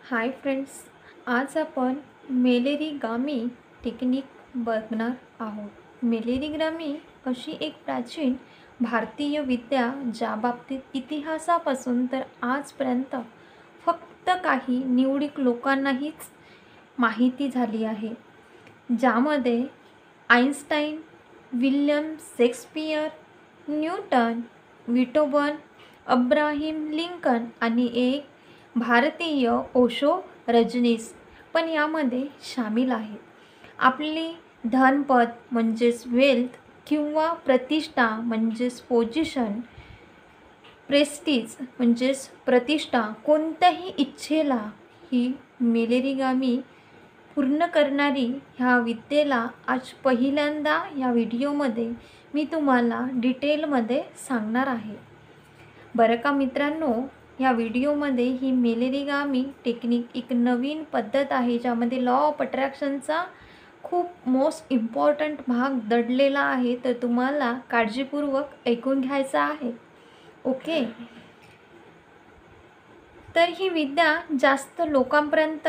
Hi friends, आज आपण मेलेरीगामी technique बघणार आहोत. मेलेरीगामी अशी एक प्राचीन भारतीय विद्या ज्या बाबतीत इतिहासापासून तर आजपर्यंत फक्त काही निवडक लोकांनाहीच माहिती झाली आहे. ज्यामध्ये आइन्स्टाईन, विल्यम शेक्सपियर, न्यूटन, विटोबन, अब्राहिम लिंकन आणि एक भारतीय ओशो रजनीस पण यामध्ये सामील आहेत. आपली धनपद म्हणजेच वेल्थ किंवा प्रतिष्ठा म्हणजेच पोझिशन, प्रेस्टीज म्हणजेच प्रतिष्ठा, कोणत्याही इच्छेला ही मेलेरीगामी पूर्ण करणारी ह्या विद्येला आज पहिल्यांदा या व्हिडिओमध्ये मी तुम्हाला डिटेलमध्ये सांगणार आहे. बरं का मित्रांनो, या व्हिडिओमध्ये ही मेलेरीगामी टेक्निक एक नवीन पद्धत आहे ज्यामध्ये लॉ ऑफ अट्रॅक्शनचा खूप मोस्ट इम्पॉर्टंट भाग दडलेला आहे. तर तुम्हाला काळजीपूर्वक ऐकून घ्यायचा आहे. ओके, तर ही विद्या जास्त लोकांपर्यंत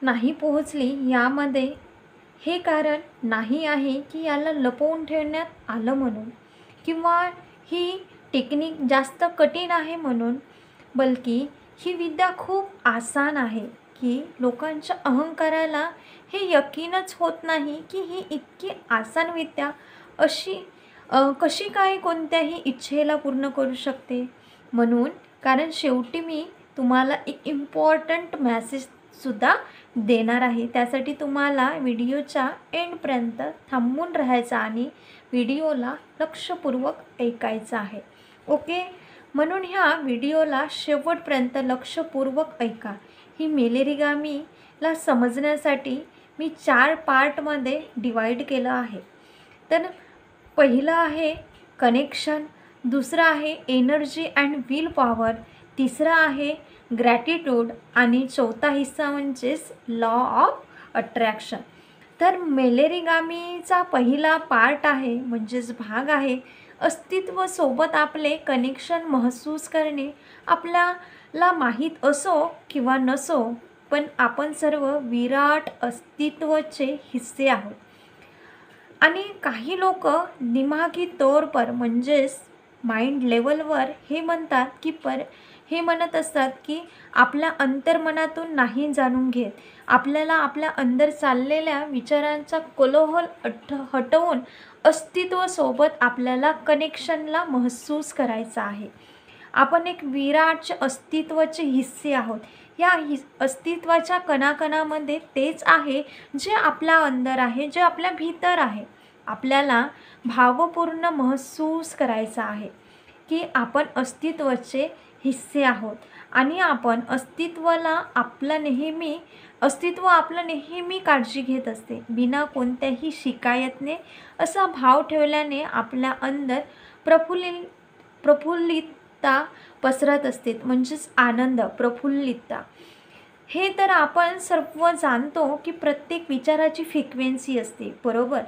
नाही पोहोचली यामध्ये हे कारण नाही आहे की याला लपवून ठेवण्यात आलं म्हणून किंवा ही टेक्निक जास्त कठीण आहे म्हणून, बल्कि ही विद्या खूप आसान आहे की लोकांच्या अहंकाराला हे यकीनच होत नाही की ही इतकी आसान विद्या कशी काय कोणत्याही इच्छेला पूर्ण करू शकते. म्हणून कारण शेवटी मी तुम्हाला एक इम्पॉर्टंट मेसेजसुद्धा देणार आहे. त्यासाठी तुम्हाला व्हिडिओच्या एंडपर्यंत थांबून राहायचं आणि व्हिडिओला लक्षपूर्वक ऐकायचं आहे. ओके, म्हणून ह्या व्हिडिओला शेवटपर्यंत लक्षपूर्वक ऐका. ही मेलेरीगामीला समजण्यासाठी मी 4 पार्टमध्ये डिवाईड केलं आहे. तर पहिलं आहे कनेक्शन, दुसरं आहे एनर्जी अँड विल पॉवर, तिसरा आहे ग्रॅटिट्यूड आणि चौथा हिस्सा म्हणजेच लॉ ऑफ अट्रॅक्शन. तर मेलेरीगामीचा पहिला पार्ट आहे म्हणजेच भाग आहे अस्तित्व सोबत आपले कनेक्शन महसूस करणे. आपल्याला माहीत असो किंवा नसो, पण आपण सर्व विराट अस्तित्वाचे हिस्से आहोत. आणि काही लोक दिमागी तौर पर म्हणजेच माइंड लेवलवर हे म्हणत असतात की आपल्या अंतर्मनातून नाही जाणून घेत. आपल्याला आपल्या अंदर चाललेल्या विचारांचा कोलाहल हटवून अस्तित्वासोबत आपल्याला कनेक्शनला महसूस करायचा आहे. आपण एक विराट अस्तित्वाचे हिस्से आहोत. या अस्तित्वाच्या कणाकणामध्ये तेच आहे जे आपल्या अंदर आहे, जे आपल्या भीतर आहे. आपल्याला भावपूर्ण महसूस करायचा आहे की आपण अस्तित्वाचे हिस्से आहोत आणि आपण अस्तित्व आपलं नेहमी काळजी घेत असते. बिना कोणत्याही शिकायतने असा भाव ठेवल्याने आपल्या अंदर प्रफुल्लितता पसरत असते, म्हणजेच आनंद, प्रफुल्लितता. हे तर आपण सर्व जाणतो की प्रत्येक विचाराची फ्रिक्वेन्सी असते, बरोबर.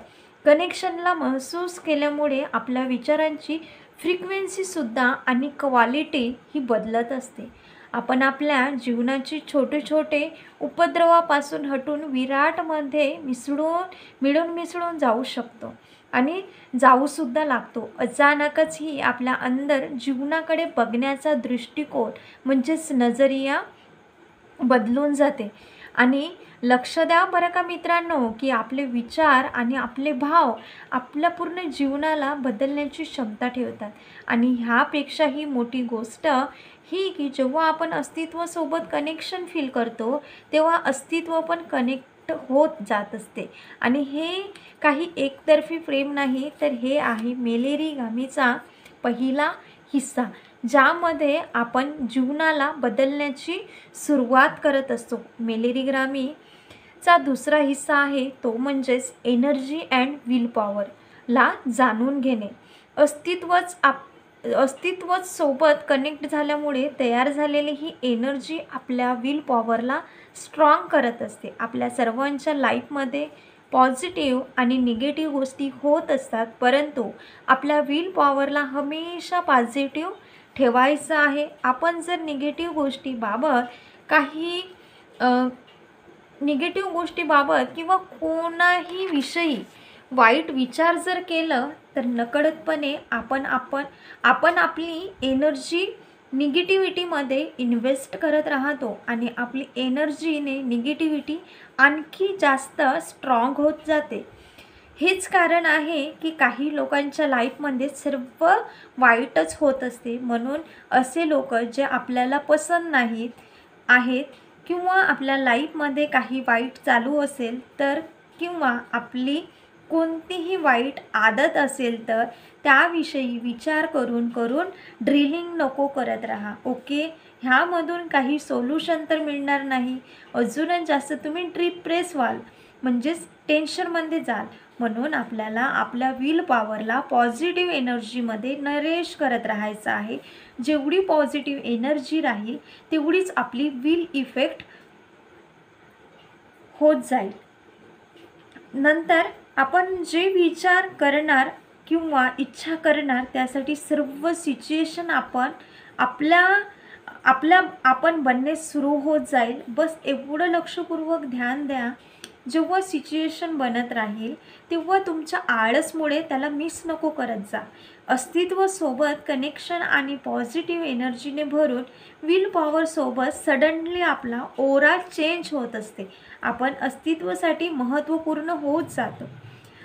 कनेक्शनला महसूस केल्यामुळे आपल्या विचारांची फ्रिक्वेन्सीसुद्धा आणि क्वालिटी ही बदलत असते. आपण आपल्या जीवनाची छोटे छोटे उपद्रवापासून हटून विराटमध्ये मिसळून जाऊ शकतो आणि जाऊसुद्धा लागतो. अचानकच ही आपल्या अंदर जीवनाकडे बघण्याचा दृष्टिकोन म्हणजेच नजरिया बदलून जाते. आणि लक्ष द्या बरं का मित्रांनो, की आपले विचार आणि आपले भाव आपल्या पूर्ण जीवनाला बदलण्याची क्षमता ठेवतात. आणि ह्यापेक्षाही मोठी गोष्ट ही की जेव्हा आपण अस्तित्वासोबत कनेक्शन फील करतो तेव्हा अस्तित्व पण कनेक्ट होत जात असते. आणि हे काही एकतर्फी प्रेम नाही, तर हे आहे मेलेरीगामीचा पहिला हिस्सा ज्यामध्ये आपण जीवनाला बदलण्याची सुरुवात करत असतो. मेलेरीगामीचा दुसरा हिस्सा आहे तो म्हणजेच एनर्जी अँड विल पॉवरला जाणून घेणे. अस्तित्वच सोबत कनेक्ट झाल्यामुळे तयार झालेली ही एनर्जी आपल्या विल पॉवरला स्ट्रॉंग करत असते. आपल्या सर्वांच्या लाईफमध्ये पॉझिटिव्ह आणि निगेटिव्ह गोष्टी होत असतात, परंतु आपल्या विल पॉवरला हमेशा पॉझिटिव्ह ठेवायचं आहे. आपण जर निगेटिव्ह गोष्टीबाबत काही निगेटिव्ह गोष्टीबाबत किंवा कोणाही विषयी वाईट विचार जर केलं तर नकळतपणे आपण आपली एनर्जी निगेटिव्हिटीमध्ये इन्व्हेस्ट करत राहतो आणि आपली एनर्जीने निगेटिव्हिटी आणखी जास्त स्ट्रॉंग होत जाते. हेच कारण आहे की काही लोकांच्या लाईफमध्ये सर्व वाईटच होत असते. म्हणून असे लोक जे आपल्याला पसंत नाहीत आहेत किंवा आपल्या लाईफमध्ये काही वाईट चालू असेल तर किंवा आपली कोणतीही वाईट आदत असेल तर त्याविषयी विचार करून ड्रिलिंग नको करत राहा. ओके, ह्यामधून काही सोल्युशन तर मिळणार नाही. अजूनच जास्त तुम्ही डिप्रेस व्हाल, म्हणजेच टेन्शनमध्ये जाल. म्हणून आपल्याला आपल्या विल पॉवरला पॉझिटिव्ह एनर्जीमध्ये नरेश करत राहायचं आहे. जेवढी पॉझिटिव्ह एनर्जी राहील तेवढीच आपली विल इफेक्ट होत जाईल. नंतर आपण जे विचार करणार किंवा इच्छा करणार त्यासाठी सर्व सिच्युएशन आपण बनणे सुरू होत जाईल. बस एवढं लक्षपूर्वक ध्यान द्या. जेव्हा सिच्युएशन बनत राहील तेव्हा तुमच्या आळसमुळे त्याला मिस नको करत जा. अस्तित्वासोबत कनेक्शन आणि पॉझिटिव्ह एनर्जीने भरून विल पॉवरसोबत सडनली आपला ओरा चेंज होत असते. आपण अस्तित्वासाठी महत्त्वपूर्ण होत जातो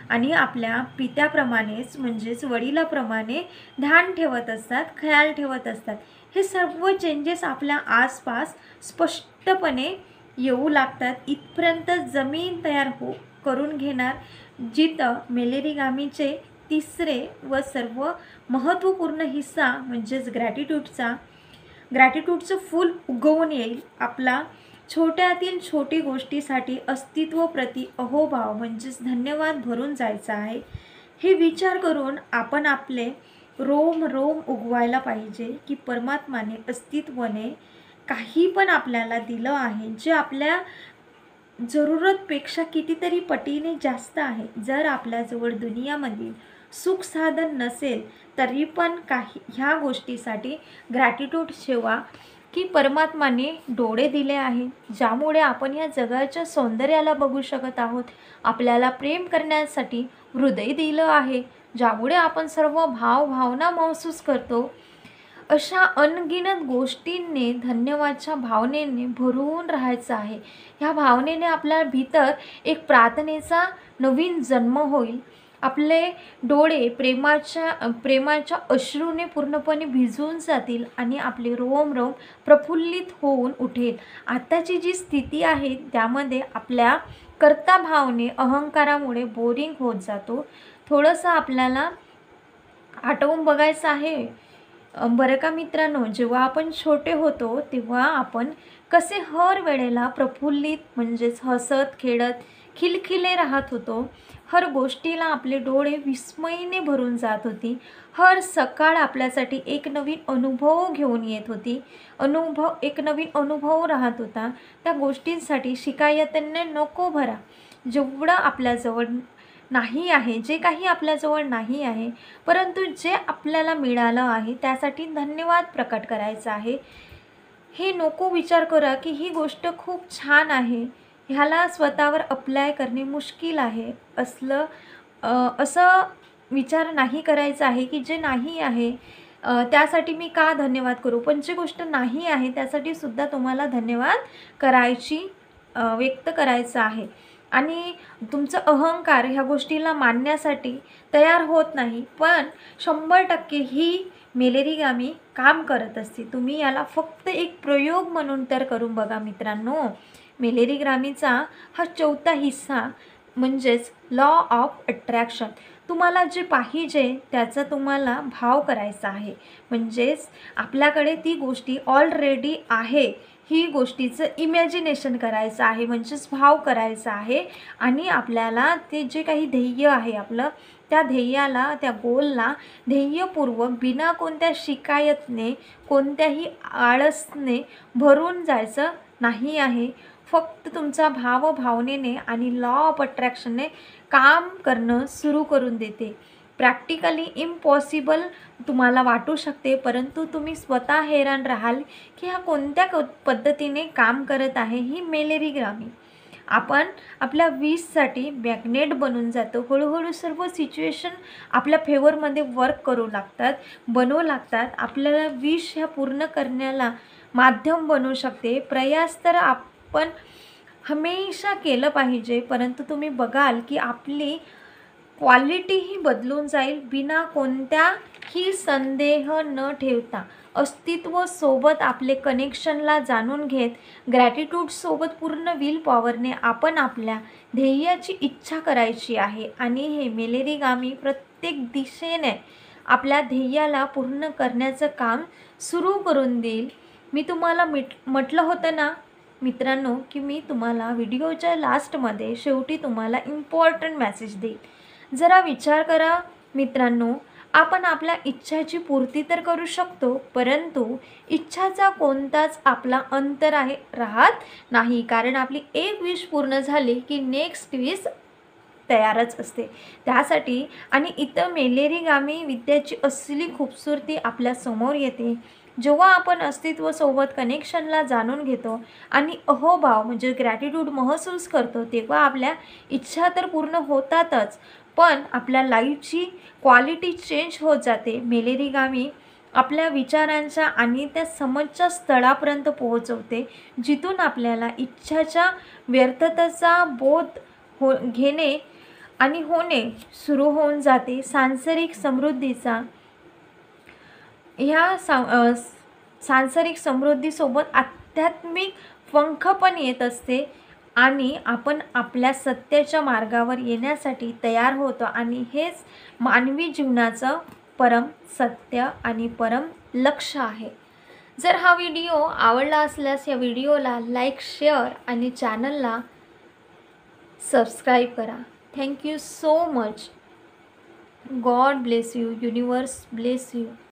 आणि आपल्या पित्याप्रमाणेच म्हणजेच वडिलाप्रमाणे ध्यान ठेवत असतात, ख्याल ठेवत असतात. हे सर्व चेंजेस आपल्या आसपास स्पष्टपणे येऊ लागतात. इथपर्यंत जमीन तयार करून घेणार जिथं मेलेरिगामीचे तिसरे व सर्व महत्त्वपूर्ण हिस्सा म्हणजेच ग्रॅटिट्यूडचं फूल उगवून येईल. आपला छोट्यातील छोटी गोष्टीसाठी अस्तित्वप्रती अहोभाव म्हणजेच धन्यवाद भरून जायचा आहे. हे विचार करून आपण आपले रोम उगवायला पाहिजे की परमात्माने अस्तित्वाने काही पण आपल्याला दिलं आहे जे आपल्या जरूरतपेक्षा कितीतरी पटीने जास्त आहे. जर आपल्याजवळ दुनियामधील सुख साधन नसेल तरी पण ह्या गोष्टीसाठी ग्रॅटिट्यूड ठेवा की परमात्माने डोळे दिले आहेत ज्यामुळे आपण या जगाच्या सौंदर्याला बघू शकत आहोत. आपल्याला प्रेम करण्यासाठी हृदय दिलं आहे ज्यामुळे आपण सर्व भावना महसूस करतो. अशा अनगिनत गोष्टींनी धन्यवादच्या भावनेने भरून राहायचं आहे. ह्या भावनेने आपल्या भीतर एक प्रार्थनेचा नवीन जन्म होईल. आपले डोळे प्रेमाच्या अश्रूने पूर्णपणे भिजून जातील आणि आपले रोम प्रफुल्लित होऊन उठेल. आत्ताची जी स्थिती आहे त्यामध्ये आपल्या कर्ता भावने अहंकारामुळे बोरिंग होत जातो. थोडंसं आपल्याला आठवून बघायचं आहे बरं का मित्रांनो, जेव्हा आपण छोटे होतो तेव्हा आपण कसे हर वेळेला प्रफुल्लित म्हणजेच हसत खेळत खिलखिले राहत होतो. हर गोष्टीला आपले डोळे विस्मयाने भरून जात होती. हर सकाळ आपल्यासाठी एक नवीन अनुभव घेऊन येत होती. एक नवीन अनुभव राहत होता. त्या गोष्टींसाठी शिकायतीने नको भरा. जेवढं आपल्याजवळ नाही आहे, जे काही आपल्याजवळ नाही आहे, परंतु जे आपल्याला मिळालं आहे त्यासाठी धन्यवाद प्रकट करायचा आहे. हे नको विचार करा की ही गोष्ट खूप छान आहे, ह्याला स्वतःवर अप्लाय करणे मुश्किल आहे. असं विचार नाही करायचा आहे की जे नाही आहे त्यासाठी मी का धन्यवाद करू, पण जी गोष्ट नाही आहे त्यासाठी सुद्धा तुम्हाला धन्यवाद व्यक्त करायचं आहे. आणि तुमचं अहंकार ह्या गोष्टीला मानण्यासाठी तयार होत नाही, पण 100% ही मेलेरिगामी काम करत असते. तुम्ही याला फक्त एक प्रयोग म्हणून तर करून बघा मित्रांनो. मेलेरिगामीचा हा चौथा हिस्सा म्हणजेच लॉ ऑफ अट्रॅक्शन. तुम्हाला जे पाहिजे त्याचा तुम्हाला भाव करायचा आहे. म्हणजेच आपल्याकडे ती गोष्टी ऑलरेडी आहे, ही गोष्टीचं इमॅजिनेशन करायचं आहे, म्हणजेच भाव करायचा आहे. आणि आपल्याला ते जे काही ध्येय आहे आपलं, त्या ध्येयाला, त्या गोलला ध्येयपूर्वक बिना कोणत्या शिकायतने, कोणत्याही आळसने भरून जायचं नाही आहे. फक्त तुमचा भावनेने आणि लॉ ऑफ अट्रॅक्शनने काम करणं सुरू करून देते. प्रॅक्टिकली इम्पॉसिबल तुम्हाला वाटू शकते, परंतु तुम्ही स्वतः हैराण राहाल की हा कोणत्या पद्धतीने काम करत आहे ही मेलेरीग्रामी. आपण आपल्या विशसाठी मॅग्नेट बनून जातो. हळूहळू सर्व सिच्युएशन आपल्या फेवरमध्ये वर्क करू लागतात, बनवू लागतात. आपल्याला विश ह्या पूर्ण करण्याला माध्यम बनवू शकते. प्रयास तर आपण हमेशा केलं पाहिजे, परंतु तुम्ही बघाल की आपली क्वालिटीही बदलून जाईल बिना कोणत्याही संदेह न ठेवता. अस्तित्व सोबत आपले कनेक्शनला जाणून घेत ग्रॅटिट्यूडसोबत पूर्ण विल पॉवरने आपण आपल्या ध्येयाची इच्छा करायची आहे आणि हे मेलेरीगामी प्रत्येक दिशेने आपल्या ध्येयाला पूर्ण करण्याचं काम सुरू करून देईल. मी तुम्हाला म्हटलं होतं ना मित्रांनो की मी तुम्हाला व्हिडिओच्या लास्टमध्ये शेवटी तुम्हाला इम्पॉर्टंट मेसेज देईल. जरा विचार करा मित्रांनो, आपण आपल्या इच्छाची पूर्ती तर करू शकतो, परंतु इच्छाचा कोणताच आपला अंतर राहत नाही, कारण आपली एक विश पूर्ण झाली की नेक्स्ट विश तयारच असते त्यासाठी. आणि इथं मेलेरीगामी विद्याची असली खूबसूरती आपल्यासमोर येते जेव्हा आपण अस्तित्वासोबत कनेक्शनला जाणून घेतो आणि अहोभाव म्हणजे ग्रॅटिट्यूड महसूस करतो, तेव्हा आपल्या इच्छा तर पूर्ण होतातच, पण आपल्या लाईफची क्वालिटी चेंज होत जाते. मेलेरीगामी आपल्या विचारांच्या आणि त्या समजच्या स्थळापर्यंत पोहोचवते, जिथून आपल्याला इच्छाच्या व्यर्थतेचा बोध घेणे आणि होणे सुरू होऊन जाते. सांसारिक समृद्धीचा ह्या सांसारिक समृद्धीसोबत आध्यात्मिक पंख पण येत असते आणि आपण आपल्या सत्याच्या मार्गावर येण्यासाठी तयार होतो. आणि हेच मानवी जीवनाचं परम सत्य आणि परम लक्ष्य आहे. जर हा व्हिडिओ आवडला असल्यास या व्हिडिओला लाईक, शेअर आणि चॅनलला सबस्क्राईब करा. Thank you so much. God bless you. Universe bless you.